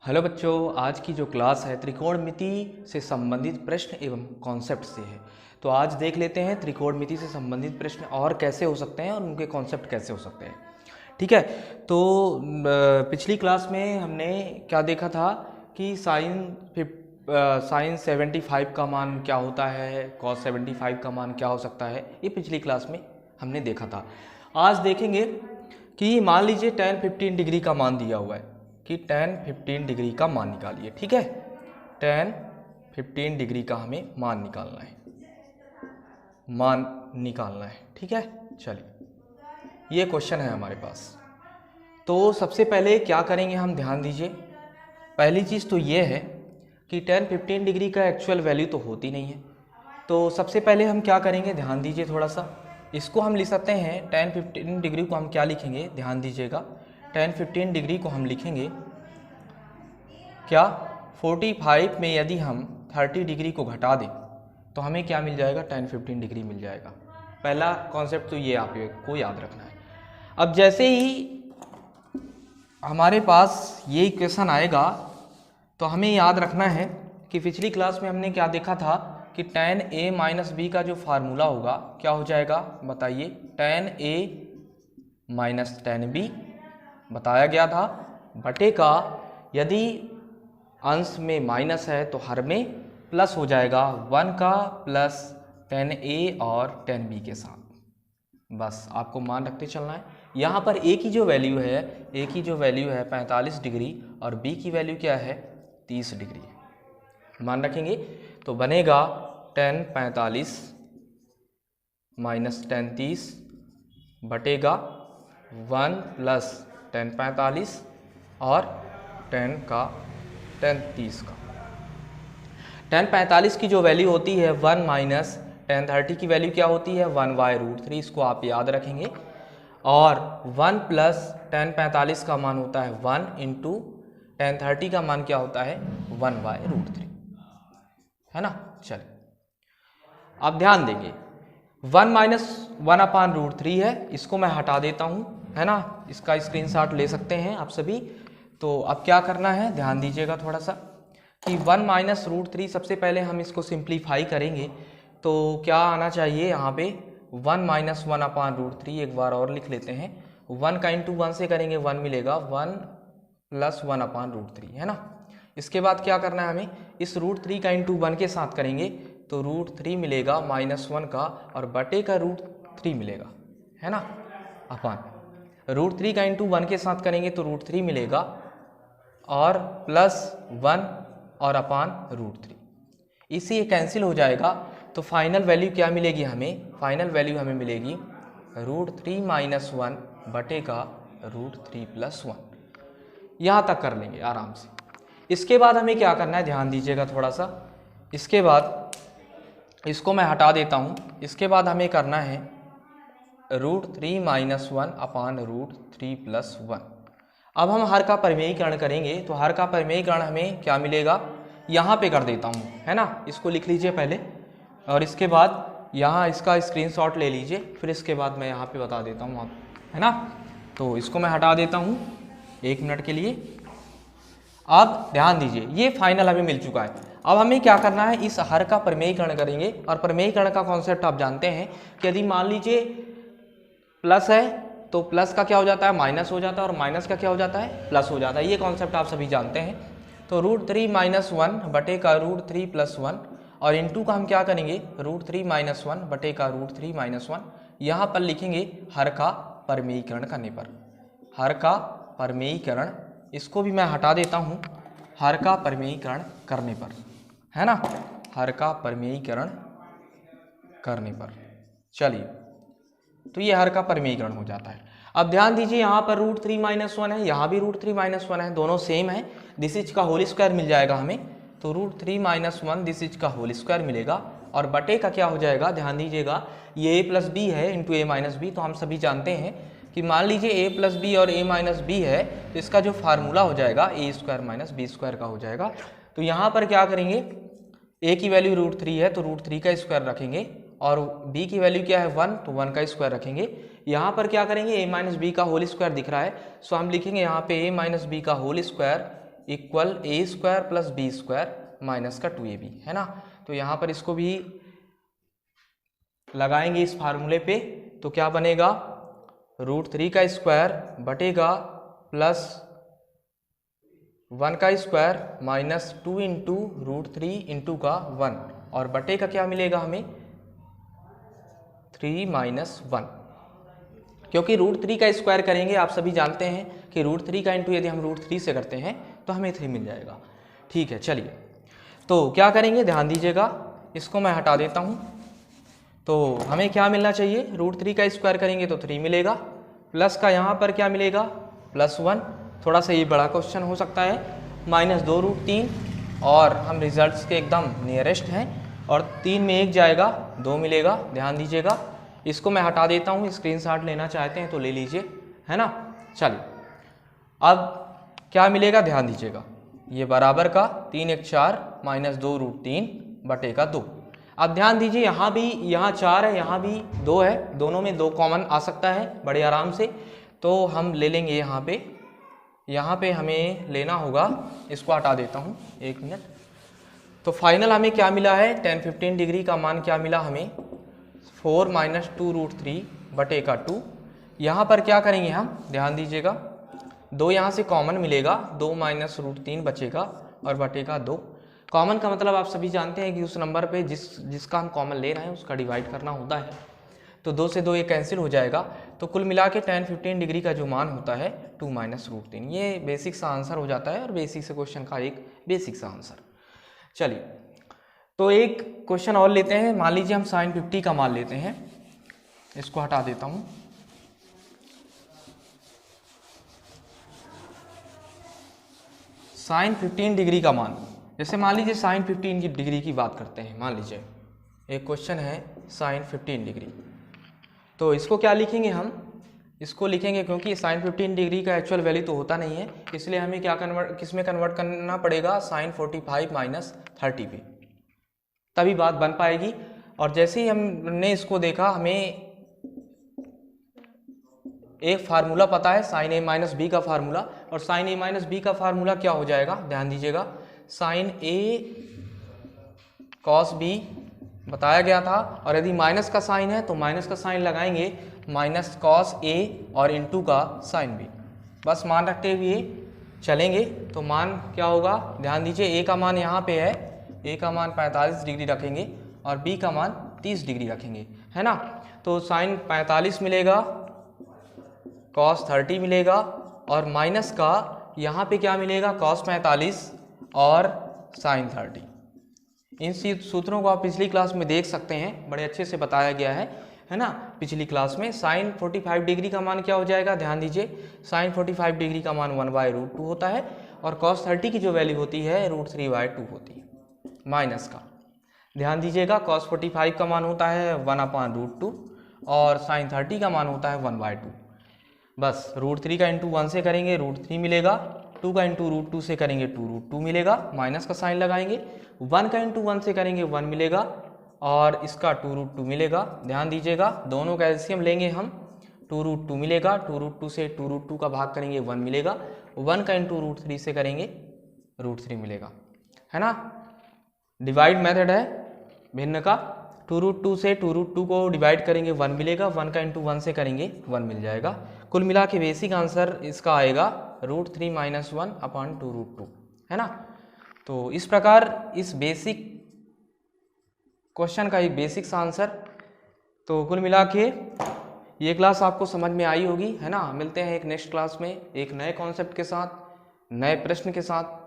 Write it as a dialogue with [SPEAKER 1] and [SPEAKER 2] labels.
[SPEAKER 1] Hello बच्चों, आज की जो क्लास है त्रिकोणमिति से संबंधित प्रश्न एवं कॉन्सेप्ट से है। तो आज देख लेते हैं त्रिकोणमिति से संबंधित प्रश्न और कैसे हो सकते हैं और उनके कॉन्सेप्ट कैसे हो सकते हैं। ठीक है, तो पिछली क्लास में हमने क्या देखा था कि साइन 75 का मान क्या होता है, कॉस 75 का मान क्या हो सकता है, ये पिछली क्लास में हमने देखा था। आज देखेंगे कि मान लीजिए tan 15 डिग्री का मान दिया हुआ है कि tan 15 डिग्री का मान निकालिए। ठीक है, tan 15 डिग्री का हमें मान निकालना है। ठीक है, चलिए ये क्वेश्चन है हमारे पास। तो सबसे पहले क्या करेंगे हम, ध्यान दीजिए। पहली चीज़ तो ये है कि tan 15 डिग्री का एक्चुअल वैल्यू तो होती नहीं है। तो सबसे पहले हम क्या करेंगे, ध्यान दीजिए थोड़ा सा। इसको हम लिख सकते हैं tan 15 डिग्री को हम क्या लिखेंगे, ध्यान दीजिएगा। tan 15 डिग्री को हम लिखेंगे क्या, 45 में यदि हम 30 डिग्री को घटा दें तो हमें क्या मिल जाएगा, tan 15 डिग्री मिल जाएगा। पहला कॉन्सेप्ट तो ये आपको याद रखना है। अब जैसे ही हमारे पास ये इक्वेशन आएगा तो हमें याद रखना है कि पिछली क्लास में हमने क्या देखा था कि tan a माइनस बी का जो फार्मूला होगा क्या हो जाएगा, बताइए। tan a minus tan b बताया गया था, बटे का यदि अंश में माइनस है तो हर में प्लस हो जाएगा 1 का प्लस tan a और tan b के साथ। बस आपको मान रखते चलना है। यहाँ पर a की जो वैल्यू है 45 डिग्री और b की वैल्यू क्या है, 30 डिग्री है। मान रखेंगे तो बनेगा tan 45 minus tan 30 बटेगा 1 plus tan 45 और tan 30 का। tan 45 की जो वैल्यू होती है 1 माइनस tan 30 की वैल्यू क्या होती है, 1/√3। इसको आप याद रखेंगे। और 1 प्लस tan 45 का मान होता है 1 इंटू tan 30 का मान क्या होता है, 1/√3, है ना। चलिए अब ध्यान देंगे, 1 माइनस 1/√3 है, इसको मैं हटा देता हूँ, है ना। इसका स्क्रीनशॉट ले सकते हैं आप सभी। तो अब क्या करना है, ध्यान दीजिएगा थोड़ा सा कि 1 माइनस √3, सबसे पहले हम इसको सिंप्लीफाई करेंगे तो क्या आना चाहिए यहाँ पे, 1 माइनस 1/√3। एक बार और लिख लेते हैं, 1 का इंटू 1 से करेंगे 1 मिलेगा, 1 प्लस 1/√3, है ना। इसके बाद क्या करना है हमें, इस √3 का इंटू 1 के साथ करेंगे तो √3 मिलेगा माइनस 1 का और बटे का √3 मिलेगा, है ना, अपान। √3 का इंटू 1 के साथ करेंगे तो √3 मिलेगा और प्लस 1 और अपान √3। इसी ये कैंसिल हो जाएगा तो फाइनल वैल्यू क्या मिलेगी हमें, फाइनल वैल्यू हमें मिलेगी √3 माइनस 1 बटे का √3 प्लस 1। यहाँ तक कर लेंगे आराम से। इसके बाद हमें क्या करना है, ध्यान दीजिएगा थोड़ा सा। इसके बाद इसको मैं हटा देता हूँ। इसके बाद हमें करना है √3 माइनस 1 अपान √3 प्लस 1। अब हम हर का परिमेयीकरण करेंगे तो हर का परिमेयीकरण हमें क्या मिलेगा, यहाँ पे कर देता हूँ, है ना। इसको लिख लीजिए पहले और इसके बाद यहाँ इसका स्क्रीनशॉट ले लीजिए, फिर इसके बाद मैं यहाँ पे बता देता हूँ आप, है ना। तो इसको मैं हटा देता हूँ 1 मिनट के लिए। अब ध्यान दीजिए, ये फाइनल हमें मिल चुका है। अब हमें क्या करना है, इस हर का परिमेयीकरण करेंगे। और परिमेयीकरण का कॉन्सेप्ट आप जानते हैं कि यदि मान लीजिए प्लस है तो प्लस का क्या हो जाता है, माइनस हो जाता है, और माइनस का क्या हो जाता है, प्लस हो जाता है। ये कॉन्सेप्ट आप सभी जानते हैं। तो √3 माइनस 1 बटे का √3 प्लस 1 और इंटू का हम क्या करेंगे, √3 माइनस 1 बटे का √3 माइनस 1। यहाँ पर लिखेंगे हर का परिमेयीकरण करने पर, हर का परिमेयीकरण, इसको भी मैं हटा देता हूँ, हर का परिमेयीकरण करने पर, है ना, हर का परिमेयीकरण करने पर। चलिए, तो ये हर का परिमेयीकरण हो जाता है। अब ध्यान दीजिए, यहाँ पर √3 माइनस 1 है, यहाँ भी √3 माइनस 1 है, दोनों सेम है। दिस इज का होल स्क्वायर मिल जाएगा हमें, तो √3 माइनस 1 दिस इज का होल स्क्वायर मिलेगा और बटे का क्या हो जाएगा, ध्यान दीजिएगा, ये a प्लस बी है इंटू a माइनस बी। तो हम सभी जानते हैं कि मान लीजिए a प्लस बी और a माइनस बी है तो इसका जो फार्मूला हो जाएगा a² माइनस बी स्क्वायर का हो जाएगा। तो यहाँ पर क्या करेंगे, a की वैल्यू √3 है तो √3 का स्क्वायर रखेंगे और b की वैल्यू क्या है 1, तो 1 का स्क्वायर रखेंगे। यहाँ पर क्या करेंगे, a माइनस बी का होल स्क्वायर दिख रहा है, सो हम लिखेंगे यहाँ पे a माइनस बी का whole square equal a square plus b square minus का 2ab, है ना। तो यहाँ पर इसको भी लगाएंगे इस फार्मूले पे, तो क्या बनेगा, √3 का स्क्वायर बटेगा प्लस 1 का स्क्वायर माइनस 2 इंटू √3 इंटू का 1, और बटे का क्या मिलेगा हमें 3 माइनस 1, क्योंकि √3 का स्क्वायर करेंगे, आप सभी जानते हैं कि √3 का इंटू यदि हम √3 से करते हैं तो हमें 3 मिल जाएगा। ठीक है, चलिए तो क्या करेंगे, ध्यान दीजिएगा, इसको मैं हटा देता हूँ। तो हमें क्या मिलना चाहिए, √3 का स्क्वायर करेंगे तो 3 मिलेगा, प्लस का यहाँ पर क्या मिलेगा +1, थोड़ा सा ये बड़ा क्वेश्चन हो सकता है, -2 √3, और हम रिजल्ट्स के एकदम नियरेस्ट हैं, और 3 में 1 जाएगा 2 मिलेगा। ध्यान दीजिएगा, इसको मैं हटा देता हूँ, स्क्रीनशॉट लेना चाहते हैं तो ले लीजिए, है ना। चलिए अब क्या मिलेगा, ध्यान दीजिएगा, ये बराबर का 3 1 4 -2 √3 बटे का 2। अब ध्यान दीजिए, यहाँ भी, यहाँ 4 है, यहाँ भी 2 है, दोनों में 2 कॉमन आ सकता है बड़े आराम से, तो हम ले लेंगे यहाँ पे हमें लेना होगा, इसको हटा देता हूँ 1 मिनट। तो फाइनल हमें क्या मिला है, tan 15 डिग्री का मान क्या मिला हमें 4 - 2 √3 बटे का 2। यहाँ पर क्या करेंगे हम, ध्यान दीजिएगा, 2 यहाँ से कॉमन मिलेगा, 2 - √3 बचेगा और बटे का 2। कॉमन का मतलब आप सभी जानते हैं कि उस नंबर पे जिसका हम कॉमन ले रहे हैं उसका डिवाइड करना होता है, तो 2 से 2 ये कैंसिल हो जाएगा, तो कुल मिला के tan 15 डिग्री का जो मान होता है 2 - √3, ये बेसिक सा आंसर हो जाता है, और बेसिक से क्वेश्चन का एक बेसिक सा आंसर। चलिए तो एक क्वेश्चन और लेते हैं, मान लीजिए हम sin 50 का मान लेते हैं, इसको हटा देता हूँ। sin 15 डिग्री का मान, जैसे मान लीजिए sin 15 डिग्री की बात करते हैं, मान लीजिए एक क्वेश्चन है sin 15 डिग्री, तो इसको क्या लिखेंगे हम, इसको लिखेंगे, क्योंकि sin 15 डिग्री का एक्चुअल वैल्यू तो होता नहीं है, इसलिए हमें क्या किस में कन्वर्ट करना पड़ेगा, sin 45 - 30 पे, तभी बात बन पाएगी। और जैसे ही हमने इसको देखा, हमें एक फार्मूला पता है sin a - b का फार्मूला, और sin a - b का फार्मूला क्या हो जाएगा, ध्यान दीजिएगा, sin a cos b बताया गया था, और यदि माइनस का साइन है तो माइनस का साइन लगाएंगे, -cos a और इंटू का sin b, बस मान रखते हुए चलेंगे, तो मान क्या होगा, ध्यान दीजिए, a का मान यहाँ पे है, a का मान 45 डिग्री रखेंगे और b का मान 30 डिग्री रखेंगे, है ना। तो sin 45 मिलेगा, cos 30 मिलेगा, और माइनस का यहाँ पे क्या मिलेगा, cos 45 और sin 30। इन सूत्रों को आप पिछली क्लास में देख सकते हैं, बड़े अच्छे से बताया गया है ना, पिछली क्लास में। sin 45 डिग्री का मान क्या हो जाएगा, ध्यान दीजिए, sin 45 डिग्री का मान 1/√2 होता है, और cos 30 की जो वैल्यू होती है √3/2 होती है, माइनस का, ध्यान दीजिएगा, cos 45 का मान होता है 1/√2 और sin 30 का मान होता है 1/2। बस √3 का इंटू 1 से करेंगे √3 मिलेगा, 2 का इंटू √2 से करेंगे 2√2 मिलेगा, माइनस का साइन लगाएंगे, 1 का इंटू 1 से करेंगे 1 मिलेगा, और इसका 2√2 मिलेगा। ध्यान दीजिएगा, दोनों का एलसीएम लेंगे हम, 2√2 मिलेगा, 2√2 से 2√2 का भाग करेंगे 1 मिलेगा, 1 का इंटू √3 से करेंगे √3 मिलेगा, है ना। डिवाइड मेथड है भिन्न का, 2√2 से 2√2 को डिवाइड करेंगे 1 मिलेगा, 1 का इंटू 1 से करेंगे 1 मिल जाएगा। कुल मिला के बेसिक आंसर इसका आएगा √3 - 1/2√2, है ना। तो इस प्रकार इस बेसिक क्वेश्चन का एक बेसिक सा आंसर। तो कुल मिला के ये क्लास आपको समझ में आई होगी, है ना। मिलते हैं एक नेक्स्ट क्लास में एक नए कॉन्सेप्ट के साथ, नए प्रश्न के साथ।